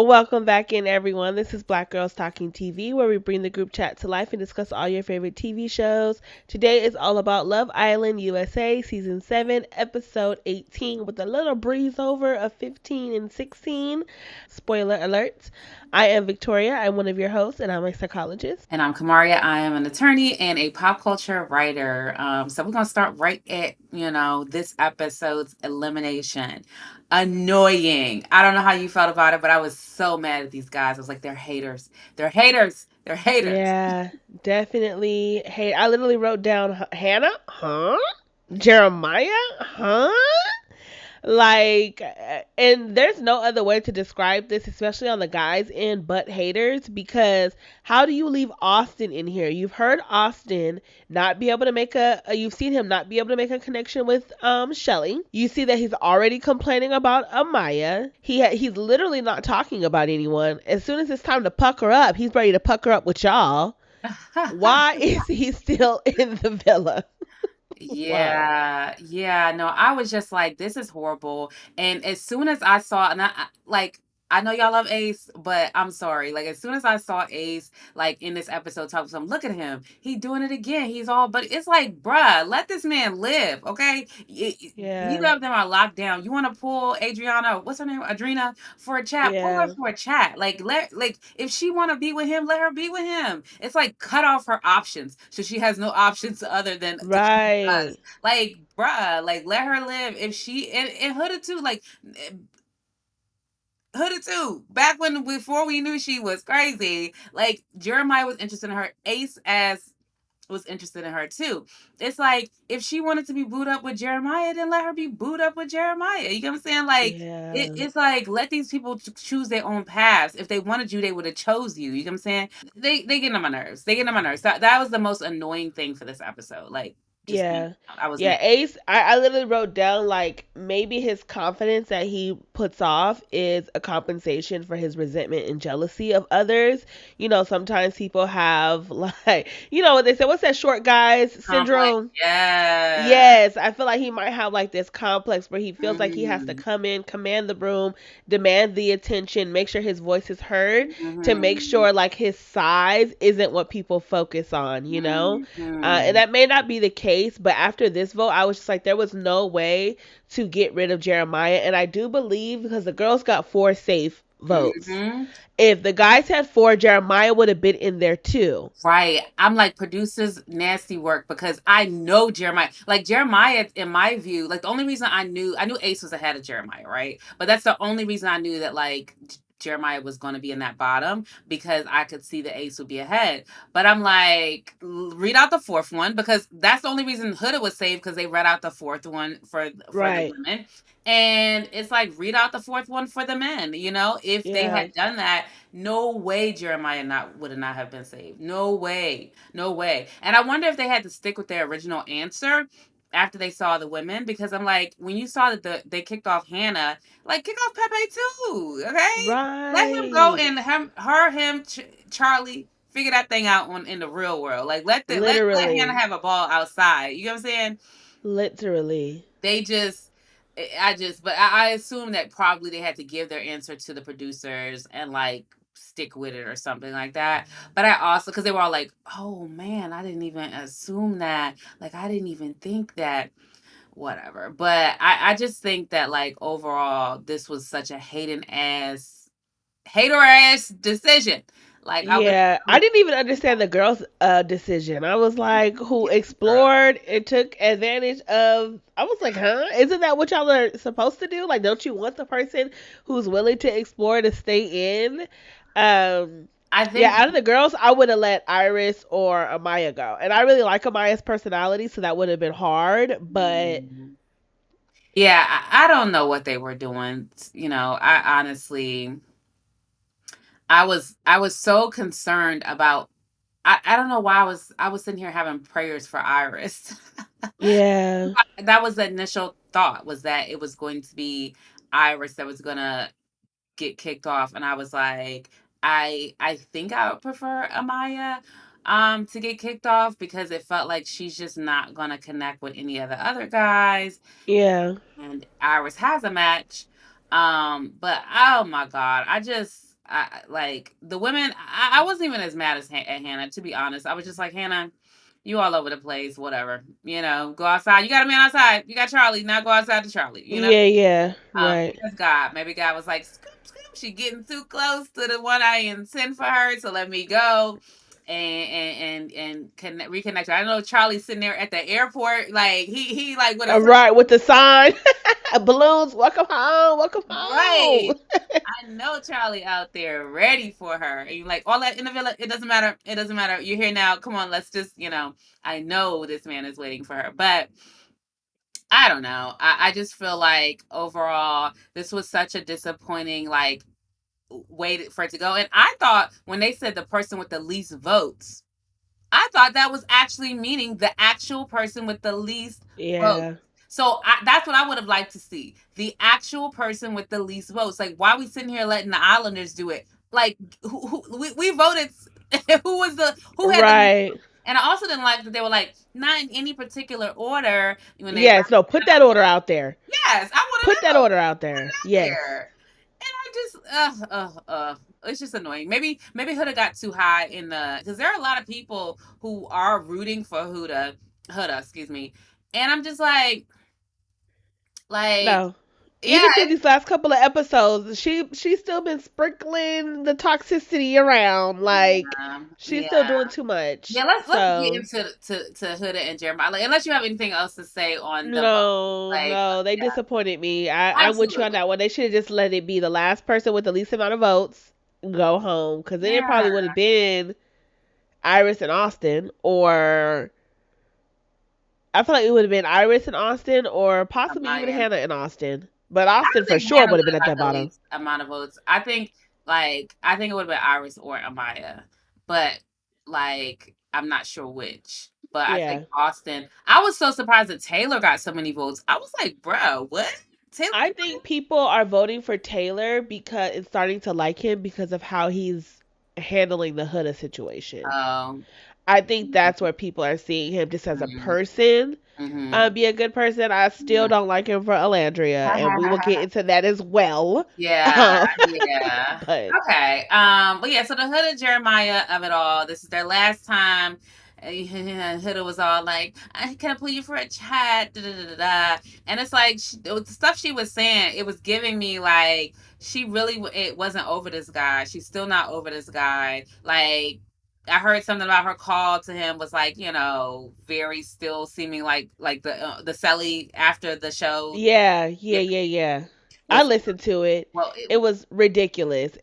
Welcome back in, everyone. This is Black Girls Talking TV, where we bring the group chat to life and discuss all your favorite TV shows. Today is all about Love Island USA Season 7, Episode 18, with a little breeze over of 15 and 16. Spoiler alert. I am Victoria. I'm one of your hosts, and I'm a psychologist. And I'm Kamaria. I am an attorney and a pop culture writer. So we're gonna start right at this episode's elimination. Annoying. I don't know how you felt about it, but I was so mad at these guys. I was like, they're haters. They're haters. They're haters. Yeah, definitely. Hey, I literally wrote down Hannah, huh? Jeremiah, huh? Like, and there's no other way to describe this, especially on the guys' end, but haters, because how do you leave Austin in here? You've heard Austin not be able to make you've seen him not be able to make a connection with Shelly. You see that he's already complaining about Amaya. He's literally not talking about anyone. As soon as it's time to pucker up, he's ready to pucker up with y'all. Why is he still in the villa? Why? Yeah, no, I was just like, this is horrible. And as soon as I saw, and I know y'all love Ace, but I'm sorry. Like, as soon as I saw Ace, like in this episode, talking to him, look at him, he doing it again. He's all, but it's like, bruh, let this man live, okay? Neither Yeah, of them are locked down. You want to pull Adriana, what's her name, Adrena, for a chat? Pull her yeah, for a chat. Like, if she want to be with him, let her be with him. It's like cut off her options, so she has no options other than to keep us. right. Like, bruh, like let her live. If she and Huda too, like Huda too. Back when before we knew she was crazy, like Jeremiah was interested in her. Ace as was interested in her too. It's like if she wanted to be booed up with Jeremiah, then let her be booed up with Jeremiah. You know what I'm saying? Like Yeah. it's like let these people choose their own paths. If they wanted you, they would have chose you. You know what I'm saying? They get on my nerves. They get on my nerves. That was the most annoying thing for this episode. Like just being, Yeah. I was Yeah, mad. Ace, I literally wrote down like maybe his confidence that he puts off is a compensation for his resentment and jealousy of others. Sometimes people have like, what they say, what's that short guys Complex. syndrome? Yeah. Yes, I feel like he might have like this complex where he feels like he has to Mhm. come in, command the room, demand the attention, make sure his voice is heard to make Mhm. sure like his size isn't what people focus on. And Mhm. that may not be the case, but after this vote, I was just like, there was no way to get rid of Jeremiah. And I do believe because the girls got four safe votes. Mhm. If the guys had four, Jeremiah would have been in there too. Right. I'm like producers nasty work because I know Jeremiah. Like Jeremiah, in my view, like the only reason I knew Ace was ahead of Jeremiah, right? But that's the only reason I knew that like Jeremiah was going to be in that bottom because I could see the Ace would be ahead. But I'm like, read out the fourth one because that's the only reason Huda was saved because they read out the fourth one for the Right. women. And it's like read out the fourth one for the men. If they Yeah. had done that, no way Jeremiah not would have not have been saved. No way. No way. And I wonder if they had to stick with their original answer after they saw the women because I'm like, when you saw that they kicked off Hannah, like kick off Pepe too, okay? Let him go Right. and him, Charlie figure that thing out in the real world. Like let Hannah Literally. have a ball outside. You know what I'm saying? Literally. They just I assume that probably they had to give their answer to the producers and like stick with it or something like that. But I also because they were all like, oh man, I didn't even assume that. Like I didn't even think that. Whatever. But I just think that like overall this was such a hater ass decision. Like Yeah, I I was didn't even understand the girl's decision. I was like, who girl. explored and took advantage of. I was like, huh? Isn't that what y'all are supposed to do? Like, don't you want the person who's willing to explore to stay in? Um, I yeah, think out of the girls, I would have let Iris or Amaya go, and I really like Amaya's personality, so that would have been hard. But yeah, I don't know what they were doing. I honestly I was so concerned about I don't know why I was sitting here having prayers for Iris. yeah, That was the initial thought was that it was going to be Iris that was gonna get kicked off, and I was like, I think I would prefer Amaya to get kicked off because it felt like she's just not gonna connect with any of the other guys, yeah, and Iris has a match. But oh my god, I just like the women. I wasn't even as mad as at Hannah, to be honest. I was just like, Hannah, you all over the place. Whatever, go outside. You got a man outside. You got Charlie. Now go outside to Charlie. Yeah, yeah, Maybe right. that's God. Maybe God was like, scoop, scoop. She getting too close to the one I intend for her, so let me go. And reconnect her. I know Charlie's sitting there at the airport, like he like with a Right, with the sign, balloons. Welcome home. Welcome right. home. I know Charlie out there ready for her. And you like all that in the villa. It doesn't matter. It doesn't matter. You're here now. Come on, let's just, I know this man is waiting for her. But I don't know. I just feel like overall, this was such a disappointing like way for it to go. And I thought when they said the person with the least votes, I thought that was actually meaning the actual person with the least votes. Yeah. So that's what I would have liked to see. The actual person with the least votes. Like, why are we sitting here letting the Islanders do it? Like, we voted. Who had the least Right. votes? And I also didn't like that they were like, not in any particular order when they Yes. No. Put that order out there. yes, I want to Put that know order out there. Yes. there. And I just it's just annoying. Maybe Huda got too high in the because there are a lot of people who are rooting for Huda, excuse me. And I'm just like No. yeah, Even through these last couple of episodes, she's still been sprinkling the toxicity around. Like she's still yeah. doing too Yeah, much. let's get So into to Huda and Jeremiah. Like, unless you have anything else to say on the no, like no, they yeah, disappointed me. I'm with you on absolutely. that one. They should have just let it be the last person with the least amount of votes go home, because then it Yeah, probably would have been Iris and Austin, or I feel like it would have been Iris and Austin, or possibly even Amaya. Hannah and Austin. But I Austin don't for think sure Hannah would have would been have at got that the bottom. least amount of votes. I think it would have been Iris or Amaya, but I'm not sure which. But I think Yeah. Austin. I was so surprised that Taylor got so many votes. I was like, bro, what? Taylor? I think people are voting for Taylor because it's starting to like him because of how he's handling the Huda situation. Oh, I think that's where people are seeing him just as a mm-hmm, person, mm-hmm. be a good person. I still don't like him for Alandria, and we will get into that as well. Yeah, Um, yeah. but Okay. But yeah, so the Hood of Jeremiah of it all, this is their last time. Huda was all like, "I can I pull you for a chat?" Da, da, da, da, da. And it's like the stuff she was saying. It was giving me like she really it wasn't over this guy. She's still not over this guy. Like I heard something about her call to him was like very still seeming like the Sally after the show. yeah, Yeah, yeah. I was listened to it. well. It was ridiculous.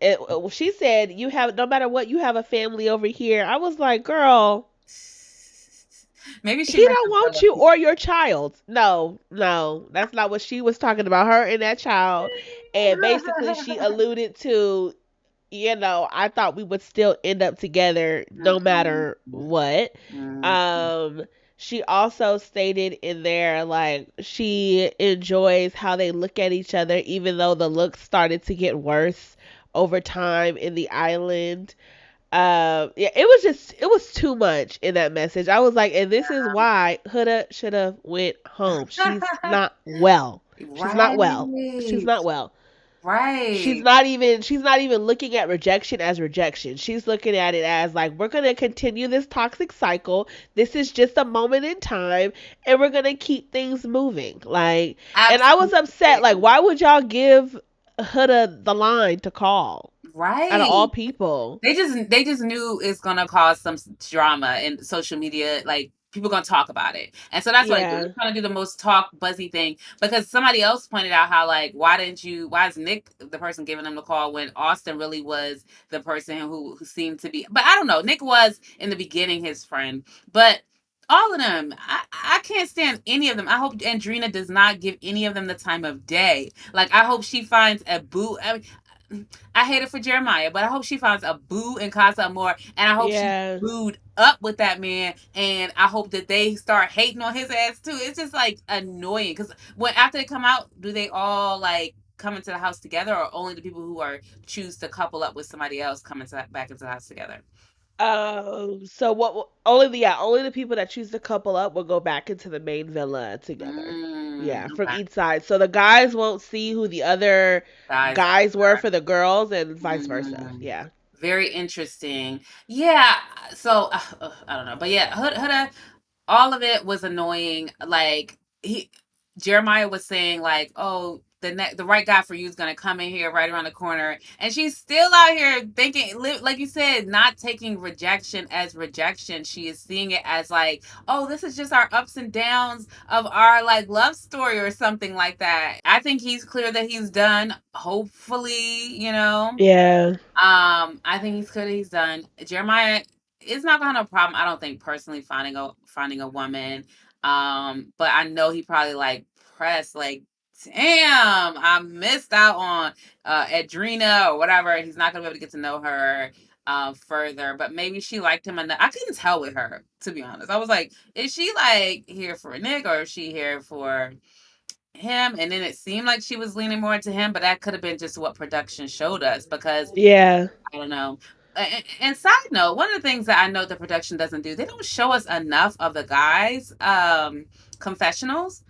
She said, "You have no matter what, you have a family over here." I was like, "Girl, Maybe she he meant don't the want you Philippines. or your child." No, no, that's not what she was talking about. Her and that child, and basically she alluded to, I thought we would still end up together no matter what. Um, she also stated in there like she enjoys how they look at each other, even though the looks started to get worse over time in the island. Yeah, it was too much in that message. I was like, and this is why Huda should have went home. She's not well. She's not well. She's Right. not well. She's Right. not even she's not even looking at rejection as rejection. She's looking at it as like we're going to continue this toxic cycle. This is just a moment in time and we're going to keep things moving. Like, and I was upset like Absolutely. why would y'all give Huda the line to call out of all Right. people? They just knew it's gonna cause some drama in social media. Like people gonna talk about it, and so that's what they do. Yeah. They're trying to do the most talk buzzy thing because somebody else pointed out how like why is Nick the person giving them the call when Austin really was the person who seemed to be. But I don't know. Nick was in the beginning his friend, but. All of them, I can't stand any of them. I hope Andrina does not give any of them the time of day. Like I hope she finds a boo. I hate it for Jeremiah, but I hope she finds a boo in Casa Amor, and I hope she Yeah. booed up with that man, and I hope that they start hating on his ass too. It's just like annoying because when after they come out, do they all like come into the house together, or only the people who are choose to couple up with somebody else come back into the house together? So only only the people that choose to couple up will go back into the main villa together. Yeah, from Okay. each side. So the guys won't see who the other Guys guys were are. for the girls and vice versa. Mm, Yeah. very interesting. Yeah. So I don't know, but yeah, Huda, all of it was annoying. Like he Jeremiah was saying, like, oh, the right guy for you is gonna come in here right around the corner, and she's still out here thinking, like you said, not taking rejection as rejection. She is seeing it as like, oh, this is just our ups and downs of our like love story or something like that. I think he's clear that he's done. Hopefully, Yeah. I think he's good. He's done. Jeremiah is not gonna have no problem. I don't think personally finding a woman. But I know he probably like pressed like, damn, I missed out on Adrena or whatever. He's not gonna be able to get to know her further. But maybe she liked him enough. I couldn't tell with her, to be honest. I was like, is she like here for a Nick or is she here for him? And then it seemed like she was leaning more into him, but that could have been just what production showed us because Yeah. I don't know. And side note, one of the things that I know the production doesn't do, they don't show us enough of the guys' confessionals.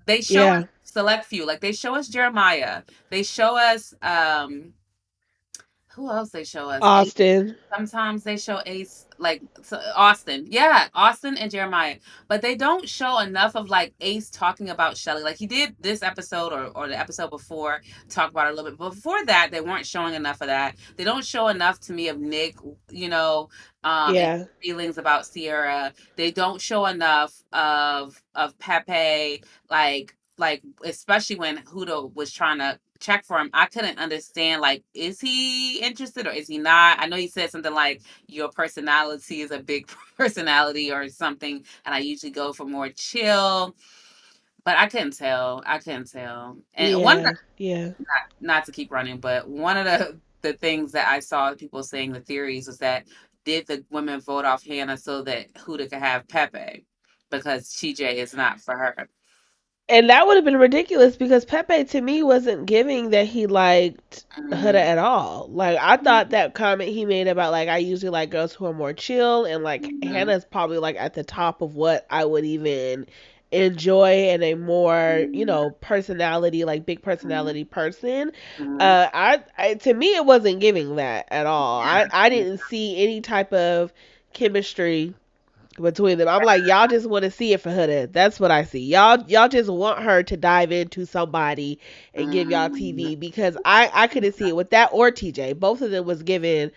They show us Yeah. select few. Like they show us Jeremiah. They show us who else they show us? Austin. Sometimes they show Ace, like Austin. Yeah, Austin and Jeremiah. But they don't show enough of like Ace talking about Shelly. Like he did this episode or the episode before talk about it a little bit. But before that, they weren't showing enough of that. They don't show enough to me of Nick, you know, and Yeah. feelings about Sierra. They don't show enough of Pepe, like especially when Hudo was trying to check for him. I couldn't understand, like, is he interested or is he not? I know he said something like your personality is a big personality or something, and I usually go for more chill. But I couldn't tell. I couldn't tell. And one of the, Yeah. Yeah. not to keep running, but one of the things that I saw people saying the theories was that did the women vote off Hannah so that Huda could have Pepe because TJ is not for her. And that would have been ridiculous because Pepe to me wasn't giving that he liked Huda Mm, at all. Like I thought mm, that comment he made about like I usually like girls who are more chill and like mm, Hannah's probably like at the top of what I would even enjoy and a more, mm, personality, like big mm, personality person. mm. I to me it wasn't giving that at all. I Yeah. didn't see any type of chemistry between them. I'm like, y'all just want to see it for Huda. That's what I see. Y'all just want her to dive into somebody and give y'all Mm. TV because I couldn't see it with that or TJ. Both of them was given.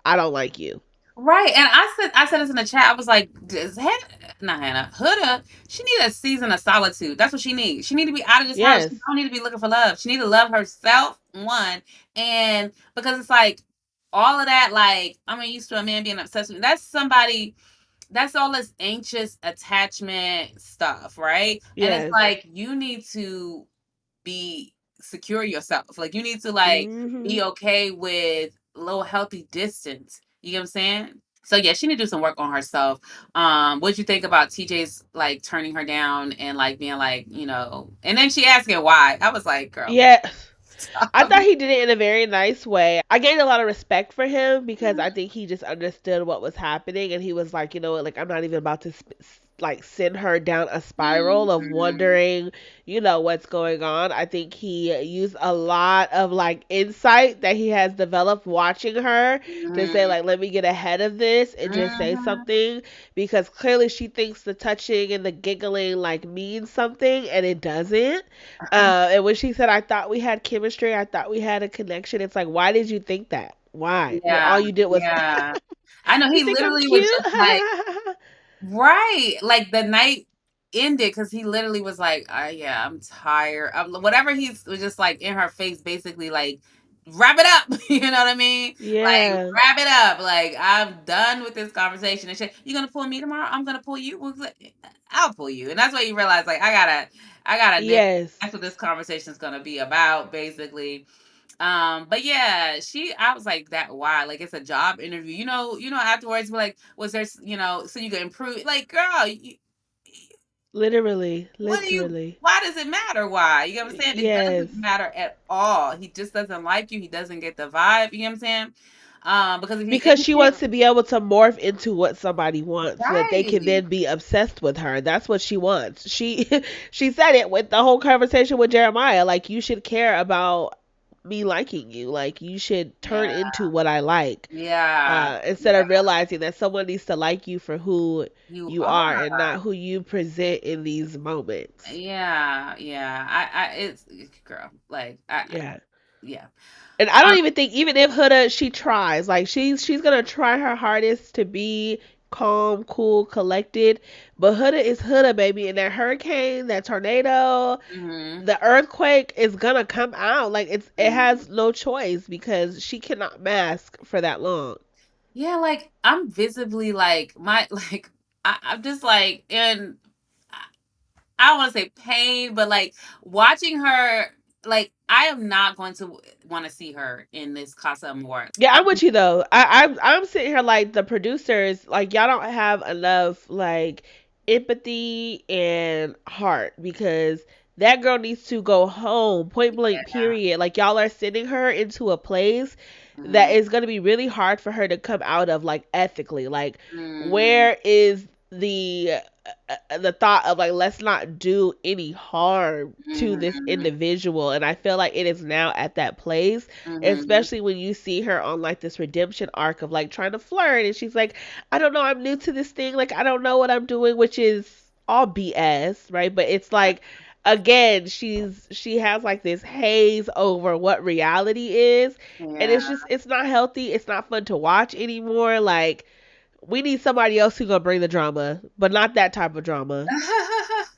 I don't like you. Right, and I said this in the chat. I was like, does Hannah, not Hannah, Huda, she need a season of solitude. That's what she needs. She need to be out of this house. Yes. She don't need to be looking for love. She need to love herself, one, and because it's like all of that, like I'm used to a man being obsessed with me. That's somebody. That's all this anxious attachment stuff, right? And it's Yes. like you need to be secure yourself. Like you need to like Mhm. be okay with a little healthy distance. You get what I'm saying? So yeah, she need to do some work on herself. What'd you think about TJ's like turning her down and like being like, and then she asking why. I was like, girl, Yeah. I stop. thought he did it in a very nice way. I gained a lot of respect for him because I think he just understood what was happening and he was like, you know what, like I'm not even about to like send her down a spiral of Mhm. wondering, what's going on. I think he used a lot of like insight that he has developed watching her to say Mhm. like, let me get ahead of this and just say Mhm. something because clearly she thinks the touching and the giggling like means something and it doesn't. And when she said, I thought we had chemistry, I thought we had a connection, it's like, why did you think that? Why? When Yeah, all you did was, yeah. I know you he think I'm literally was cute? just like, right. Like the night ended because he literally was like, yeah, I'm tired. Whatever he was just like in her face, basically like, wrap it up. You know what I mean? Like, Yeah. wrap it up. Like, I'm done with this conversation. And shit. You gonna pull me tomorrow? I'm gonna pull you. I'll pull you. And that's why you realize, like, I gotta nip. Yes. That's what this conversation is gonna be about, basically. But yeah, I was like that why? Like it's a job interview. Afterwards we're like, was there so you can improve like girl, Literally. what do you Literally. why does it matter why? You know what I'm saying? It Yes. doesn't matter at all. He just doesn't like you, he doesn't get the vibe, you know what I'm saying? Because if he Because she anything, wants to be able to morph into what somebody wants so that they can right? then be obsessed with her. That's what she wants. She she said it with the whole conversation with Jeremiah, like you should care about me liking you. Like you should turn Yeah, into what I like. yeah, Instead yeah. of realizing that someone needs to like you for who You you are and are. not who you present in these moments. Yeah, yeah. It's girl. Like, Yeah. yeah. And I Um, don't even think even if Huda she tries, like she's gonna try her hardest to be calm, cool, collected. But Huda is Huda, baby, and that hurricane, that tornado, mhm, the earthquake is gonna come out. Like it mhm. has no choice because she cannot mask for that long. Yeah, like I'm visibly like my like I'm just like in I don't want to say pain, but like watching her, like I am not going to want to see her in this Casa Amor. Yeah, I'm with you though. I'm sitting here like the producers, like y'all don't have enough like empathy and heart because that girl needs to go home, point blank, Yeah. period. Like y'all are sending her into a place that Mm, is gonna be really hard for her to come out of, like ethically. Like, mm, where is the thought of like let's not do any harm to this mhm, individual? And I feel like it is now at that place, mhm, especially when you see her on like this redemption arc of like trying to flirt and she's like, I don't know, I'm new to this thing, like I don't know what I'm doing, which is all BS, right? But it's like again, she has like this haze over what reality is, and yeah. it's just it's not healthy, it's not fun to watch anymore. Like we need somebody else who's gonna bring the drama, but not that type of drama.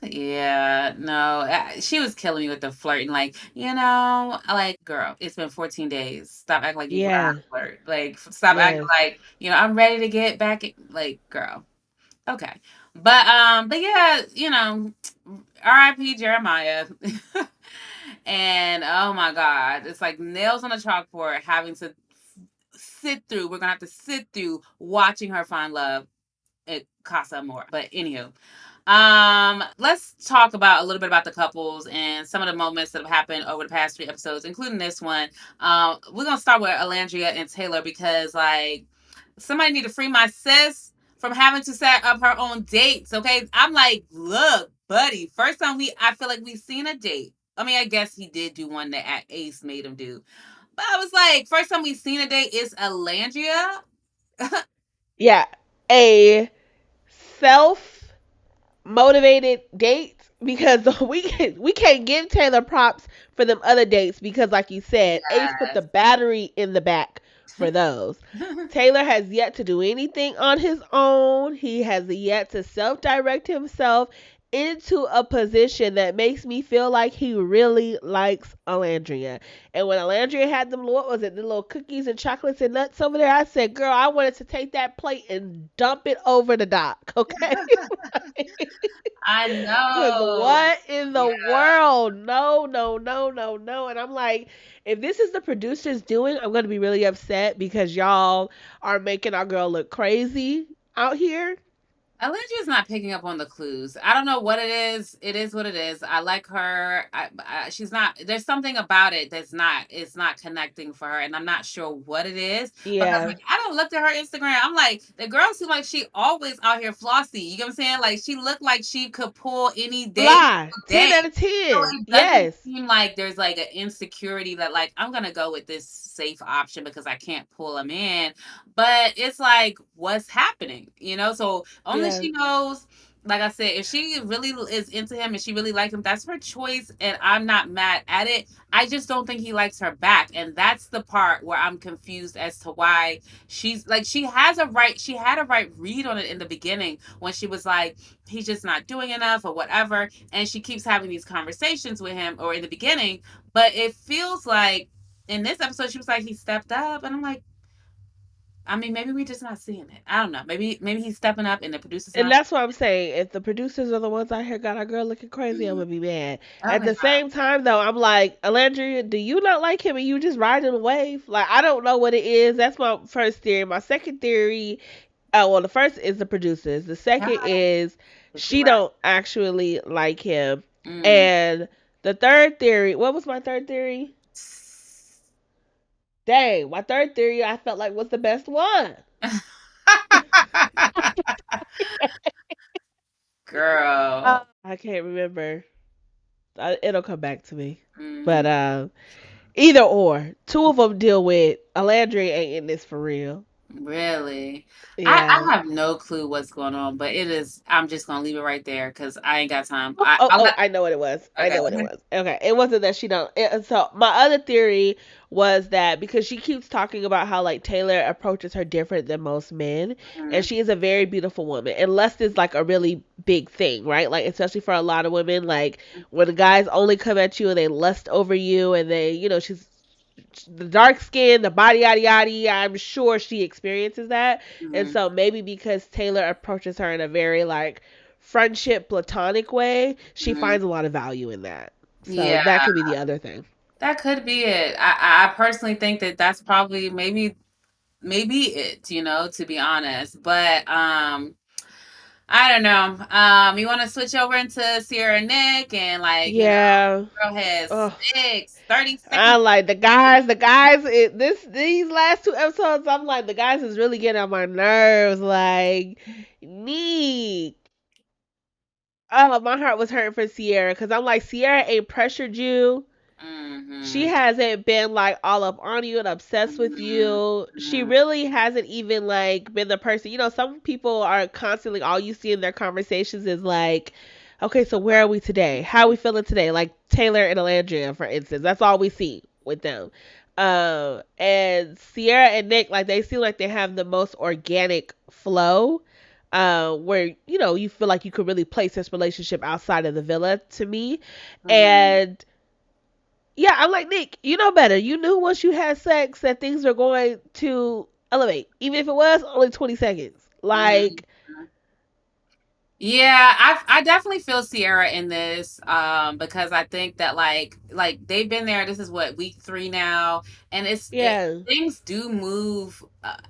Yeah, no, she was killing me with the flirting. Like, like, girl, it's been 14 days. Stop acting like you forgot how Yeah. to flirt. Like, stop acting Yes. like, I'm ready to get back. Like, girl, okay. But yeah, R.I.P. Jeremiah. And oh my God, it's like nails on a chalkboard having to sit through. We're gonna have to sit through watching her find love at Casa Amor. But anywho, let's talk about a little bit about the couples and some of the moments that have happened over the past 3 episodes, including this one. We're gonna start with Alandria and Taylor because like somebody need to free my sis from having to set up her own dates. Okay, I'm like, look, buddy. First time I feel like we've seen a date. I mean, I guess he did do one that Ace made him do, but I was like, first time we've seen a date is Alandria. Yeah. A self motivated dates because we can't give Taylor props for them other dates because like you said, Ace put the Yes. battery in the back for those. Taylor has yet to do anything on his own. He has yet to self-direct himself into a position that makes me feel like he really likes Alandria. And when Alandria had them, what was it, the little cookies and chocolates and nuts over there, I said, girl, I wanted to take that plate and dump it over the dock, okay? I Cause know. what in the Yeah. world? No, no, no, no, no. And I'm like, if this is the producers doing, I'm gonna be really upset because y'all are making our girl look crazy out here. Alicia's not picking up on the clues. I don't know what it is. It is what it is. I like her. She's not. There's something about it that's not. It's not connecting for her, and I'm not sure what it is because Yeah. like I don't look at her Instagram. I'm like the girl seems like she always out here flossy. You get what I'm saying? Like she looked like she could pull any day, Fly. day. 10 out of So 10. it doesn't Yes. seem like there's like an insecurity that like I'm gonna go with this safe option because I can't pull him in. But it's like what's happening, So only Yeah. she knows. Like I said, if she really is into him and she really likes him, that's her choice, and I'm not mad at it. I just don't think he likes her back, and that's the part where I'm confused as to why she's like she has a right. She had a right read on it in the beginning when she was like, he's just not doing enough or whatever, and she keeps having these conversations with him or in the beginning, but it feels like in this episode she was like he stepped up, and I'm like, I mean, maybe we're just not seeing it. I don't know. Maybe he's stepping up and the producer's And not. that's what I'm saying. If the producers are the ones out here got our girl looking crazy, I'm gonna be mad. Oh At my the same time, though, I'm like, Alandria, do you not like him and you just riding a wave? Like, I don't know what it is. That's my first theory. My second theory, well, the first is the producers. The God. second is But you she right. don't actually like him. Mm. And the third theory, what was my third theory? Dang, my third theory I felt like was the best one. Girl. I can't remember. It'll come back to me. But Mhm. either or, two of them deal with Alandria ain't in this for real. Really? Yeah. I have no clue what's going on, but it is. I'm just gonna leave it right there because I ain't got time. Oh, oh, I'll oh, have. I know what it was. I know what it Okay. was. Okay, it wasn't that she don't. So my other theory was that because she keeps talking about how like Taylor approaches her different than most men, and Mhm. she is a very beautiful woman, and lust is like a really big thing, right? Like especially for a lot of women, like when guys only come at you and they lust over you, and they, she's the dark skin, the body yada yada. I'm sure she experiences that, and Mhm. so maybe because Taylor approaches her in a very like friendship, platonic way, she Mhm. finds a lot of value in that. So Yeah, that could be the other thing. that could be it. I personally think that that's probably maybe it. To be honest, but I don't know. You want to switch over into Sierra and Nick and Yeah. girl has Oh, 30 seconds. I like the guys. The guys. These last two episodes, I'm like the guys is really getting on my nerves. Like, neat. Oh, my heart was hurting for Sierra because I'm like Sierra ain't pressured you. She Mm-hmm. hasn't been like all up on you and obsessed with you. She Mm-hmm. really hasn't even like been the person. Some people are constantly all you see in their conversations is like, okay, so where are we today? How are we feeling today? Like Taylor and Alandria, for instance. That's all we see with them. And Sierra and Nick, like they seem like they have the most organic flow. Where you feel like you could really place this relationship outside of the villa to me, Mm-hmm. and yeah, I'm like Nick. You know better. You knew once you had sex that things are going to elevate, even if it was only 20 seconds. Mm-hmm. Like, Yeah, I definitely feel Sierra in this because I think that like they've been there. This is what week 3 now, and yeah, things do move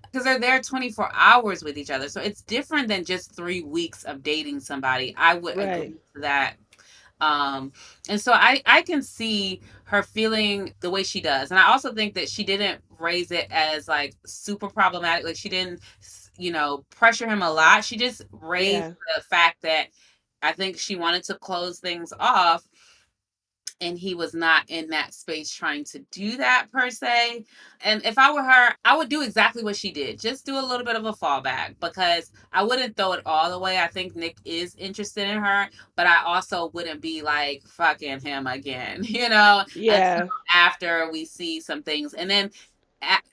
because they're there 24 hours with each other. So it's different than just 3 weeks of dating somebody. I would right. agree to that. Um and so I can see her feeling the way she does. And I also think that she didn't raise it as like super problematic. Like she didn't pressure him a lot. She just raised Yeah, the fact that I think she wanted to close things off and he was not in that space trying to do that per se. And if I were her, I would do exactly what she did. Just do a little bit of a fallback because I wouldn't throw it all away. I think Nick is interested in her, but I also wouldn't be like fucking him again, until yeah, after we see some things. And then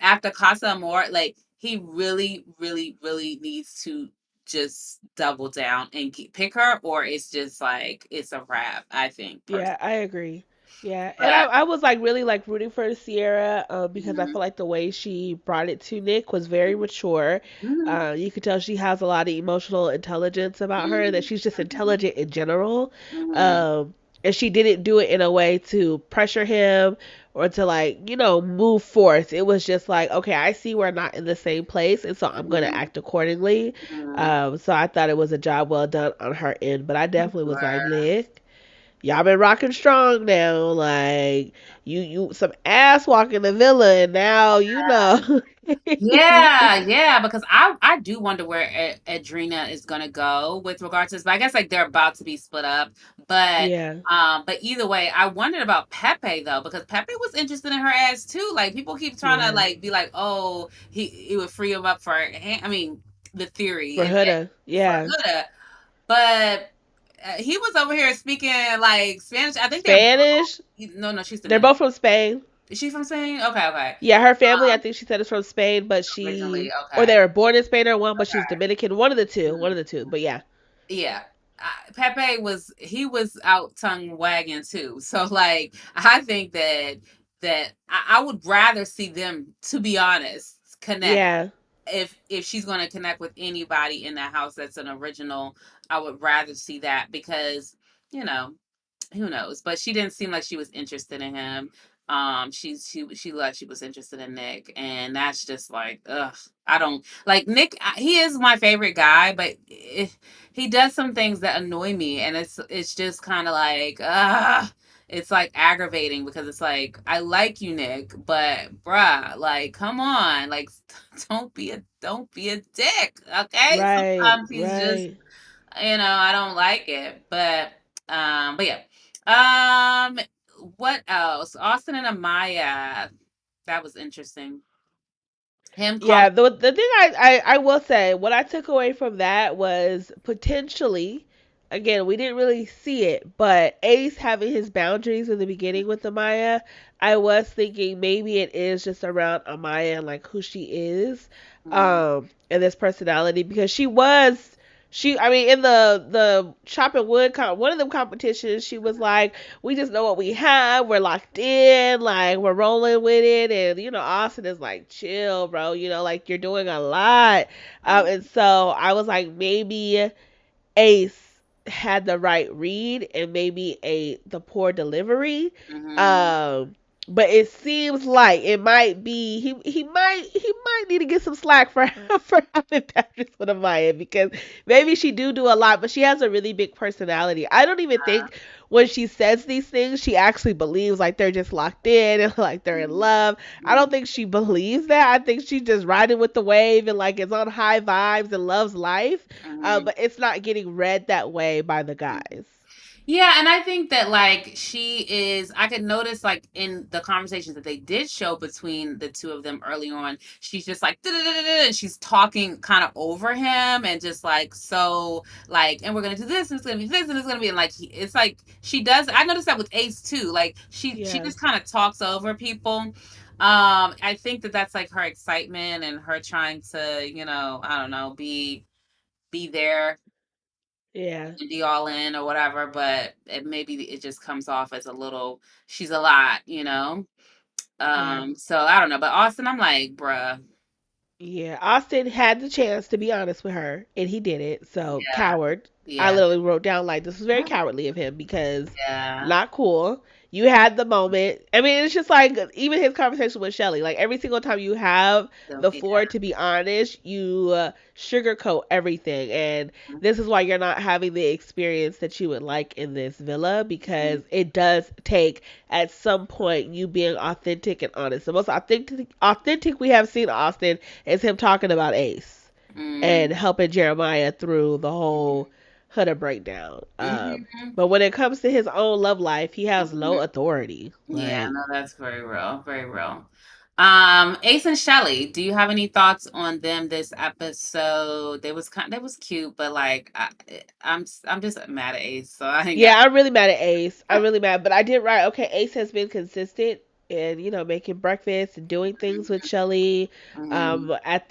after Casa Amor, like he really, really, really needs to just double down and pick her, or it's just like it's a wrap. I think yeah. personally, I agree. Yeah, and I, but I was like really like rooting for Sierra because I mhm, feel like the way she brought it to Nick was very mature. mhm, You could tell she has a lot of emotional intelligence about her, that mhm, she's just mhm, intelligent in general. mhm, Um, and she didn't do it in a way to pressure him or to like, move forth. It was just like, okay, I see we're not in the same place, and so I'm gonna mhm, act accordingly. mhm. So I thought it was a job well done on her end, but I definitely was like, Sure. Nick, y'all been rocking strong now. Like you some ass walking the villa, and now you know. Yeah, yeah, because I do wonder where Adrena is gonna go with regards to this, but I guess like they're about to be split up. But Yeah, but either way, I wondered about Pepe though, because Pepe was interested in her ass too. Like people keep trying to yeah. like be like, oh, he would free him up for I mean the theory For and Huda, for yeah. Huda, but he was over here speaking like Spanish. I think they're Spanish. no, no, she's They're Dominican. both from Spain. Is she from Spain? Okay, okay. Yeah, her family, I Um, think she said is from Spain, but originally, or okay, they were born in Spain or one, but she's okay. Dominican. One of the two. One Mhm. of the two. But yeah, Yeah. Pepe was out tongue wagging too. So like I think that I would rather see them, to be honest, connect. yeah, If she's going to connect with anybody in that house that's an original, I would rather see that because you know who knows, but she didn't seem like she was interested in him. She like she was interested in Nick, and that's just like ugh. I don't like Nick. He is my favorite guy, but he does some things that annoy me, and it's just kind of like it's like aggravating because it's like I like you, Nick, but bruh, like come on, like don't be a dick, okay? Right, Sometimes he's just, right. I don't like it, but yeah. Um, what else? Austin and Amaya, that was interesting. Him calling. Yeah, the thing I will say, what I took away from that was potentially, again, we didn't really see it, but Ace having his boundaries in the beginning with Amaya, I was thinking maybe it is just around Amaya and like who she is, Mm, and this personality because I mean, in the chopping wood one of them competitions, she was like, "We just know what we have. We're locked in. Like we're rolling with it." And Austin is like, "Chill, bro. Like you're doing a lot." mm, And so I was like, maybe Ace had the right read and maybe the poor delivery. mhm, Um, but it seems like it might be he might need to get some slack for for having boundaries with Amaya because maybe she do a lot, but she has a really big personality. I don't even think when she says these things she actually believes like they're just locked in and like they're in mm, love. I don't mm, think she believes that. I think she's just riding with the wave and like is on high vibes and loves life, mhm. but it's not getting read that way by the guys. Yeah, and I think that like she is I could notice like in the conversations that they did show between the two of them early on, she's just like "Da-da-da-da-da," and she's talking kind of over him and just like so like and we're gonna do this and it's gonna be this and it's gonna be and like it's like she does I noticed that with Ace too. Like she Yeah, just kind of talks over people. I think that that's like her excitement and her trying to, I don't know, be there yeah, and be all in or whatever, but maybe it just comes off as a little she's a lot. yeah. So I don't know. But Austin, I'm like, bruh. Yeah, Austin had the chance to be honest with her, and he did it. So Yeah, coward. I yeah, literally wrote down like this was very cowardly of him because yeah. not cool. You had the moment. I mean, it's just like even his conversation with Shelly. Like every single time you have So, the yeah. floor to be honest, you sugarcoat everything, and this is why you're not having the experience that you would like in this villa because Mhm. it does take at some point you being authentic and honest. The most authentic we have seen Austin is him talking about Ace Mm. and helping Jeremiah through the whole Huda breakdown. Mhm. But when it comes to his own love life, he has no Mhm. authority. Yeah, Like, no, that's very real, very real. Ace and Shelly, do you have any thoughts on them this episode? They was cute, but like I'm just mad at Ace, so I ain't got. yeah, I'm really mad at Ace. I'm really mad. But I did write, okay, Ace has been consistent in, making breakfast and doing things with Shelly. Mhm. At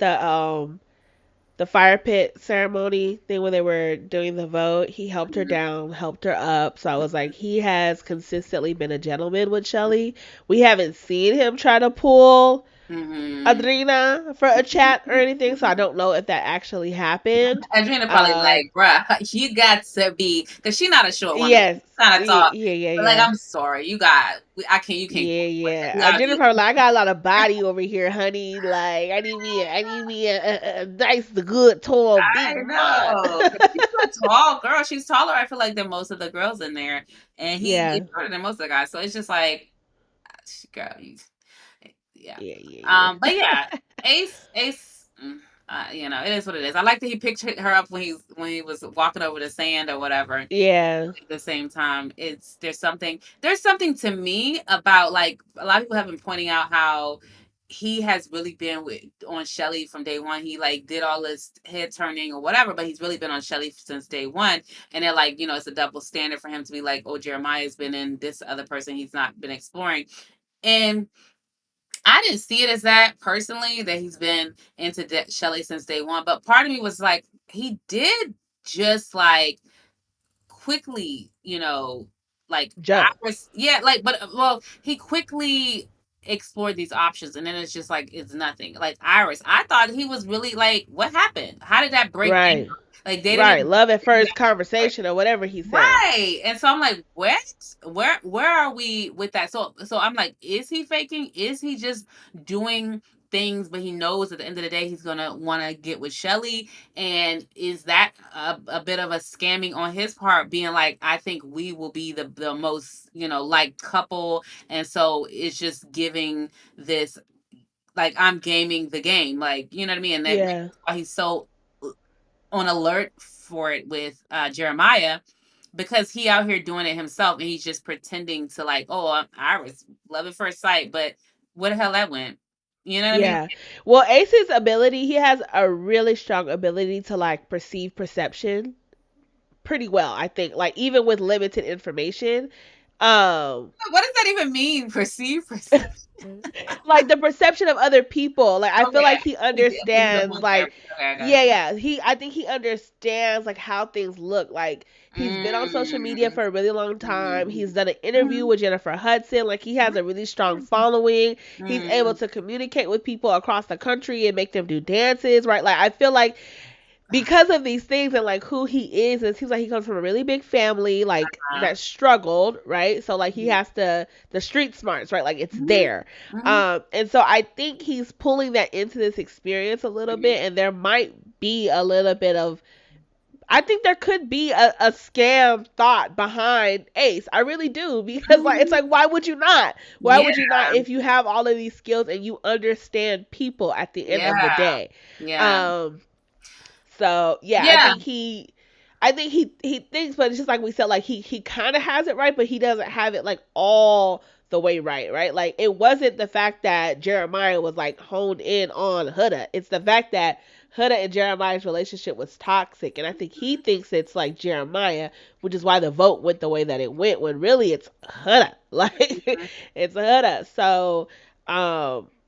the fire pit ceremony thing when they were doing the vote, he helped her Mhm. down, helped her up. So I was like, he has consistently been a gentleman with Shelly. We haven't seen him try to pull Mhm. Adrina for a chat or anything, so I don't know if that actually happened. Adrena probably Um, like, bruh, you got to be, because she not a short woman. yes, Kind of yeah, tall. yeah, yeah, But like, yeah. I'm sorry, you can't Yeah, go with it. You yeah. gotta be. Jennifer, like, I got a lot of body over here, honey. Like, I need me a nice, good, tall, I big man. know. 'Cause she's a tall girl. She's taller, I feel like, than most of the girls in there. And he's Yeah, shorter than most of the guys. So it's just like, girl, yeah. yeah, yeah, But yeah, Ace, it is what it is. I like that he picked her up when he was walking over the sand or whatever. At yeah, the same time, there's something to me about like a lot of people have been pointing out how he has really been on Shelly from day one. He like did all this head turning or whatever, but he's really been on Shelly since day one. And they're like, it's a double standard for him to be like, oh, Jeremiah's been in this other person he's not been exploring. And I didn't see it as that personally, that he's been into Shelly since day one. But part of me was like, he did just like quickly, like jump. yeah, like, but well, he quickly explored these options, and then it's just like it's nothing. Like Iris, I thought he was really like, what happened? How did that break down? Right, Like they right. didn't. Love at first conversation or whatever he said. Right. And so I'm like, what? Where are we with that? So I'm like, is he faking? Is he just doing things, but he knows at the end of the day he's gonna want to get with Shelly. And is that a bit of a scamming on his part, being like, I think we will be the most, like, couple, and so it's just giving this, like, I'm gaming the game, like, you know what I mean? And that's Yeah. why he's so on alert for it with Jeremiah, because he out here doing it himself, and he's just pretending to, like, oh, Iris, love at first sight, but where the hell that went? You know what I mean? Yeah. Well, Ace's ability, he has a really strong ability to like perceive perception pretty well, I think. Like even with limited information. Um What does that even mean? Perceive perception. like the perception of other people. Like I feel Okay, like he we can understands go there. like Okay, I got yeah, yeah. I think he understands like how things look. Like you. he's been on social media Mm, for a really long time. mm, He's done an interview with Jennifer Hudson. Like he has a really strong following. He's able mm, to communicate with people across the country and make them do dances, right? Like I feel like because of these things and like who he is, it seems like he comes from a really big family like uh, that struggled, right? So like he mm, has to the street smarts, right? Like it's mhm, there. mhm, And so I think he's pulling that into this experience a little mhm, bit, and there might be a little bit of, I think there could be a scam thought behind Ace. I really do, because like it's mhm. like why would you not? Why Yeah, would you not if you have all of these skills and you understand people at the end of the yeah, day? yeah, Um so yeah, I yeah. think he thinks, but it's just like we said, like he kind of has it right, but he doesn't have it like all the way right, right? Like it wasn't the fact that Jeremiah was like honed in on Huda. It's the fact that Huda and Jeremiah's relationship was toxic, and I think he thinks it's like Jeremiah, which is why the vote went the way that it went. When really it's Huda, like it's Huda. So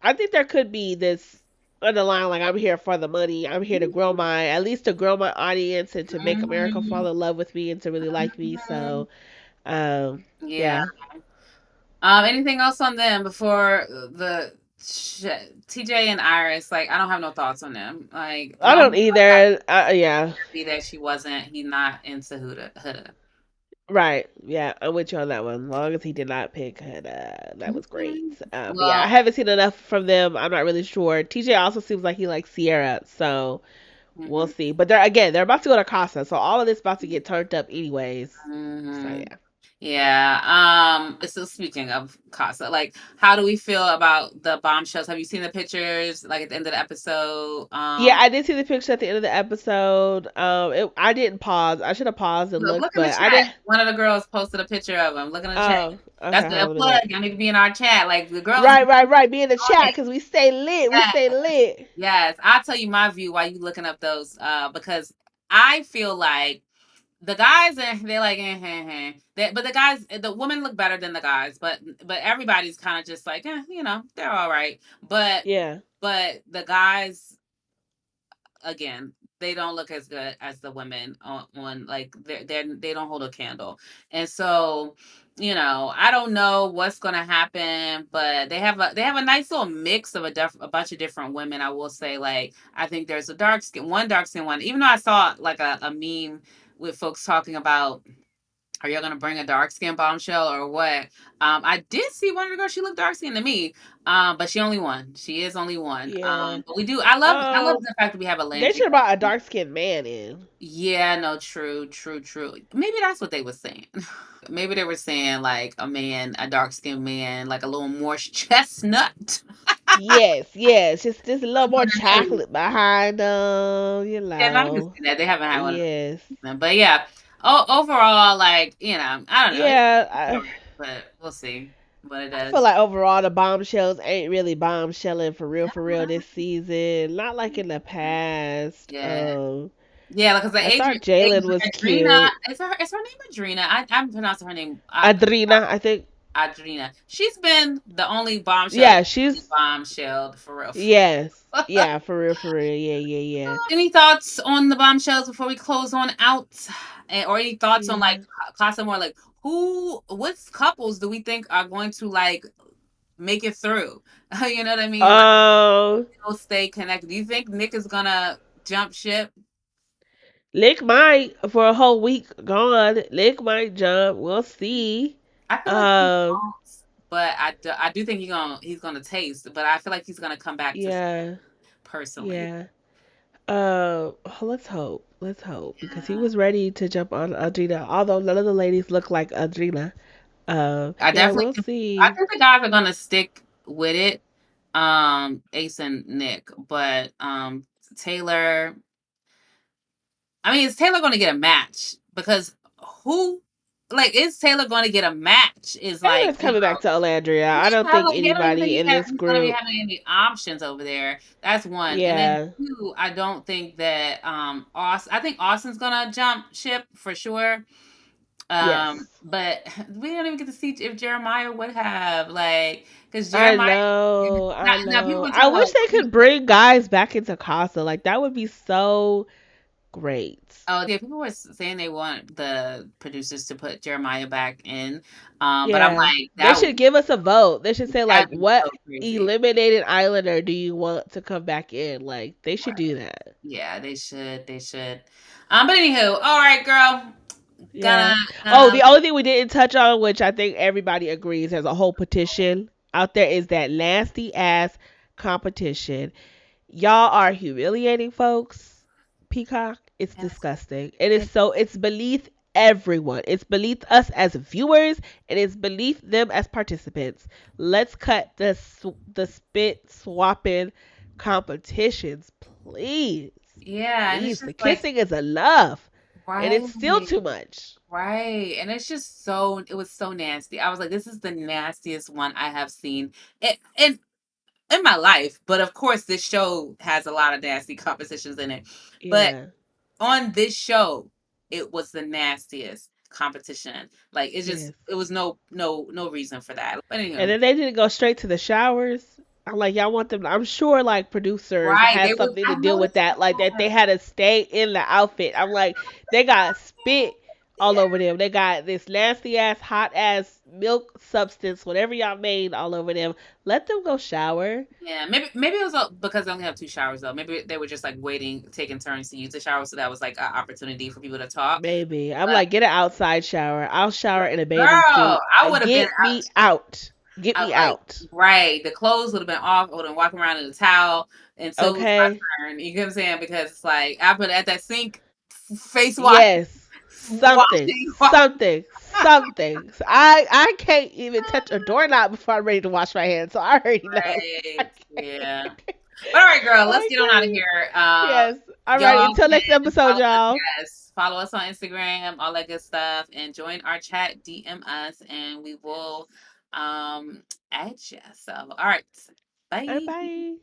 I think there could be this underlying like I'm here for the money. I'm here to grow my at least to grow my audience and to make America fall Mhm, in love with me and to really like me. mhm. So Yeah. yeah. Anything else on them before TJ and Iris? Like, I don't have no thoughts on them. Like, I the don't only thing I got either. Yeah. to be that he's not into Huda. Right. Yeah, I'm with you on that one. As long as he did not pick it, that was great. Mhm. But yeah, I Well, haven't seen enough from them. I'm not really sure. TJ also seems like he likes Sierra, so we'll mhm, see. But they're about to go to Casa, so all of this about to get turned up anyways. So mhm. yeah. Yeah. So speaking of Casa, like, how do we feel about the bombshells? Have you seen the pictures? Like at the end of the episode, Yeah, I did see the picture at the end of the episode. I didn't pause. I should have paused and look looked, in the but I chat. did. One of the girls posted a picture of him. Look in the chat. Oh, That's okay. Hold on, a let me plug. look. Y'all need to be in our chat. Like the girls be Right, right, right. Be in the on chat it. because we stay lit. We Yes, stay lit. yes. I'll tell you my view while you looking up those. Because I feel like the guys are they're like but the guys, the women look better than the guys, but everybody's kind of just like, they're all right. But Yeah, but the guys, again, they don't look as good as the women on like they don't hold a candle. And so, I don't know what's gonna happen, but they have a nice little mix of a bunch of different women. I will say, like, I think there's a dark skin one, even though I saw like a meme with folks talking about, are you gonna bring a dark skin bombshell or what? I did see one of the girls. She looked dark skinned to me, but she only one. She is only one. yeah. But we do. I love Um, the fact that we have they Alandria. should have brought a dark skinned man in. Yeah, no, true, true, true. Maybe that's what they were saying. Maybe they were saying like a man, a dark skinned man, like a little more chestnut. Yes, yes. Just a little more chocolate behind them. Yeah, I can see that they haven't had one, Yes. but yeah. Overall, like, I don't know. It's Yeah. alright, but we'll see what it I feel does. like overall the bombshells ain't really bombshelling for real this season. Not like in the past. Yeah. Yeah, because I thought Jalen was Adrena, cute. is her name Adrena? I'm pronouncing her name Adrina, I think. Adrena. She's been the only bombshell Yeah, that she's bombshelled for real. yes. Yeah, for real. Yeah, yeah, Any thoughts on the bombshells before we close on out? Or any thoughts on like yeah. Casa Amor? Like, what couples do we think are going to like make it through? You know what I mean? Like, Yeah. they'll stay connected. Do you think Nick is gonna jump ship? Lick might for a whole week gone. Lick might jump. We'll see. I feel like he Um won't, but I do think he's gonna taste. But I feel like he's gonna come back to Yeah, personally. yeah. Let's hope. Let's hope because he Yeah. was ready to jump on Adrena. Although none of the ladies look like Adrena. I Yeah, definitely we'll I see. think the guys are gonna stick with it. Ace and Nick, but Taylor. I mean, is Taylor gonna get a match? Because who, like, is Taylor gonna get a match? Is like, Taylor's coming back to Alandria. I don't yeah, think like, he don't even think anybody in this he's gonna be group. having any options over there. That's one, and then Yeah. two, I don't think that Austin. I think Austin's gonna jump ship for sure. Yes. But we don't even get to see if Jeremiah would have, like, because I Jeremiah. know. I Now people know. been I talking wish about. they could bring guys back into Casa. Like that would be so great. Oh yeah, people were saying they want the producers to put Jeremiah back in, but I'm Yeah. like They should give us a vote. They should say like that'd be what so crazy. eliminated islander do you want to come back in? Like they should do that. Yeah, they should. They should. But anywho, all right, girl. Gonna Yeah. Oh, gonna the only thing we didn't touch on, which I think everybody agrees, there's a whole petition out there, is that nasty ass competition. Y'all are humiliating folks. Peacock, it's disgusting. It is it, so, it's beneath everyone. It's beneath us as viewers, and it's beneath them as participants. Let's cut the spit swapping competitions, please. yeah, and it's Please. The just like kissing is enough, and right, it's still too much. right, and it's just so it was so nasty. I was like, this is the nastiest one I have seen in my life. But of course, this show has a lot of nasty competitions in it. But Yeah. on this show, it was the nastiest competition. Like Yes. it was no reason for that. But And anywho, then they didn't go straight to the showers. I'm like, y'all want them? I'm sure like producers right? had something to I deal with noticed that, like that they had to stay in the outfit. I'm like, they got spit all over them. They got this nasty ass, hot ass milk substance, whatever y'all made, all over them. Let them go shower. yeah, maybe it was because they only have two showers though. Maybe they were just like waiting, taking turns to use the shower, so that was like an opportunity for people to talk. Maybe. I'm But like, get an outside shower. I'll shower in a bathing girl, suit. I would have been Get me out. Get out me like out. right. The clothes would have been off. I would have walking around in a towel until it was Okay. my turn. You get what I'm saying? Because it's like I put at that sink, face wash, Yes. Something. washing, Something. Something. So I can't even touch a doorknob before I'm ready to wash my hands. So I already know. I right. can't. Yeah. But all right, girl, let's I get on out of can't. here. Yes. All right. Y'all Until can next episode, follow us, y'all. yes, follow us on Instagram, all that good stuff, and join our chat, DM us, and we will add you. So all right. Bye Bye. bye.